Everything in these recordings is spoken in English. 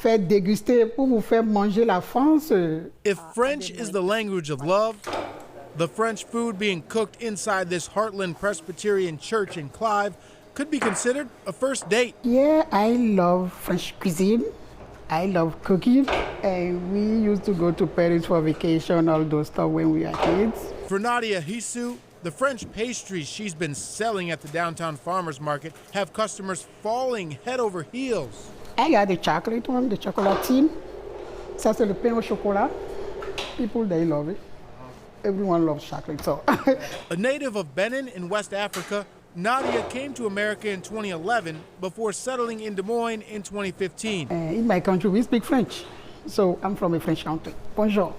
faire déguster, pour vous faire manger la France. If French is the language of love, the French food being cooked inside this Heartland Presbyterian Church in Clive could be considered a first date. Yeah, I love French cuisine. I love cooking. And we used to go to Paris for vacation, all those stuff when we were kids. For Nadia Hisu, the French pastries she's been selling at the downtown farmers market have customers falling head over heels. I got the chocolate one, the chocolatine. Ça, c'est le pain au chocolat. People, they love it. Everyone loves chocolate, so. A native of Benin in West Africa, Nadia came to America in 2011 before settling in Des Moines in 2015. In my country, we speak French. So I'm from a French country. Bonjour.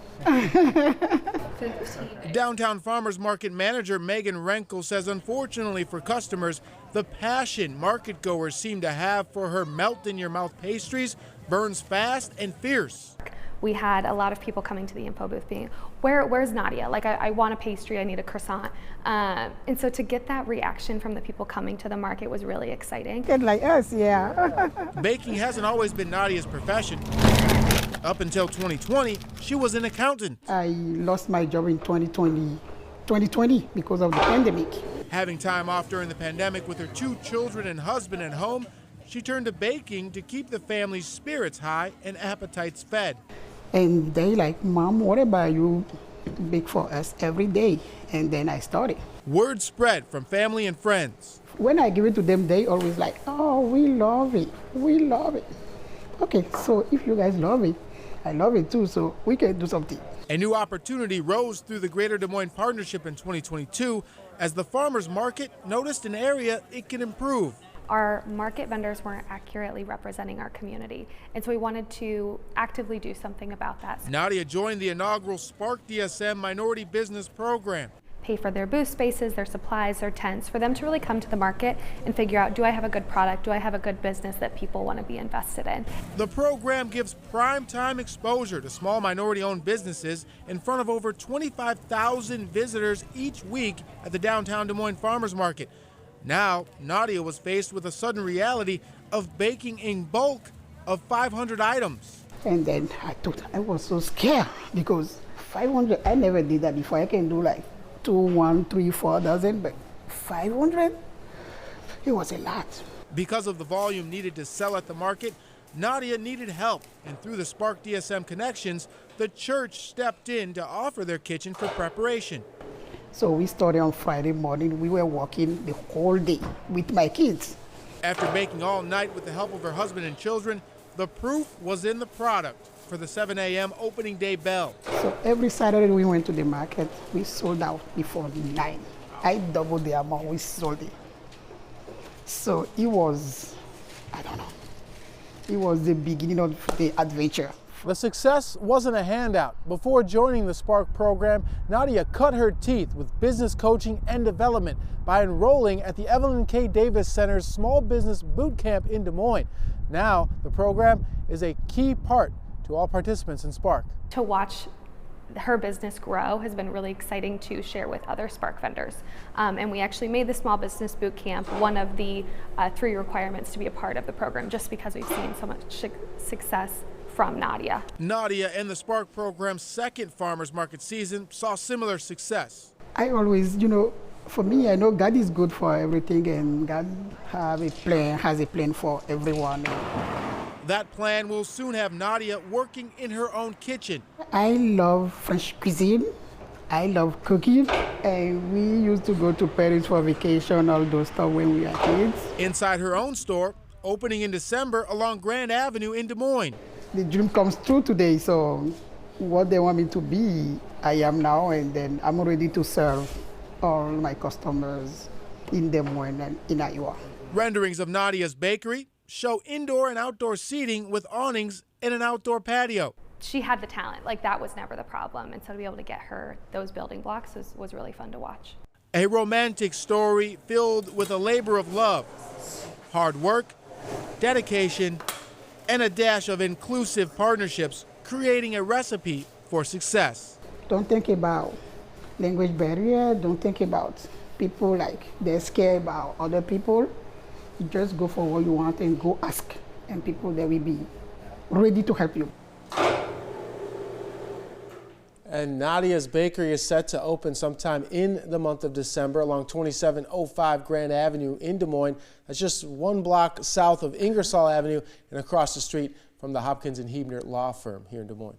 Downtown Farmers Market manager Megan Renkel says unfortunately for customers, the passion market goers seem to have for her melt-in-your-mouth pastries burns fast and fierce. We had a lot of people coming to the info booth being, where's Nadia? Like, I want a pastry, I need a croissant. And so to get that reaction from the people coming to the market was really exciting. Get like us, yeah. Baking hasn't always been Nadia's profession. Up until 2020, she was an accountant. I lost my job in 2020 because of the pandemic. Having time off during the pandemic with her 2 children and husband at home, she turned to baking to keep the family's spirits high and appetites fed. And they like, Mom, what about you bake for us every day? And then I started. Word spread from family and friends. When I give it to them, they always like, oh, we love it. We love it. Okay, so if you guys love it, I love it too, so we can do something. A new opportunity rose through the Greater Des Moines Partnership in 2022 as the farmers market noticed an area it can improve. Our market vendors weren't accurately representing our community, and so we wanted to actively do something about that. Nadia joined the inaugural Spark DSM Minority Business Program. Pay for their booth spaces, their supplies, their tents, for them to really come to the market and figure out, do I have a good product? Do I have a good business that people want to be invested in? The program gives prime time exposure to small minority-owned businesses in front of over 25,000 visitors each week at the downtown Des Moines Farmers Market. Now, Nadia was faced with a sudden reality of baking in bulk of 500 items. And then I was so scared because 500, I never did that before. I can do like 2, 1, 3, 4 dozen, but 500, it was a lot. Because of the volume needed to sell at the market, Nadia needed help, and through the Spark DSM connections, the church stepped in to offer their kitchen for preparation. So we started on Friday morning. We were working the whole day with my kids. After baking all night with the help of her husband and children, the proof was in the product for the 7 a.m. opening day bell. So every Saturday we went to the market. We sold out before 9. I doubled the amount we sold it. So it was, I don't know, it was the beginning of the adventure. The success wasn't a handout. Before joining the Spark program, Nadia cut her teeth with business coaching and development by enrolling at the Evelyn K. Davis Center's Small Business Boot Camp in Des Moines. Now, the program is a key part to all participants in Spark. To watch her business grow has been really exciting to share with other Spark vendors. And we actually made the Small Business Boot Camp one of the 3 requirements to be a part of the program, just because we've seen so much success from Nadia. Nadia and the Spark program's second farmers market season saw similar success. I always, for me, I know God is good for everything, and God has a plan for everyone. That plan will soon have Nadia working in her own kitchen. I love French cuisine. I love cooking. And we used to go to Paris for vacation, all those stuff when we were kids. Inside her own store, opening in December along Grand Avenue in Des Moines. The dream comes true today, so what they want me to be, I am now, and then I'm ready to serve all my customers in Des Moines and in Iowa. Renderings of Nadia's bakery show indoor and outdoor seating with awnings and an outdoor patio. She had the talent, like that was never the problem, and so to be able to get her those building blocks was really fun to watch. A romantic story filled with a labor of love, hard work, dedication, and a dash of inclusive partnerships, creating a recipe for success. Don't think about language barrier. Don't think about people like they're scared about other people. You just go for what you want and go ask, and people, there will be ready to help you. And Nadia's Bakery is set to open sometime in the month of December along 2705 Grand Avenue in Des Moines. That's just 1 block south of Ingersoll Avenue and across the street from the Hopkins and Huebner Law Firm here in Des Moines.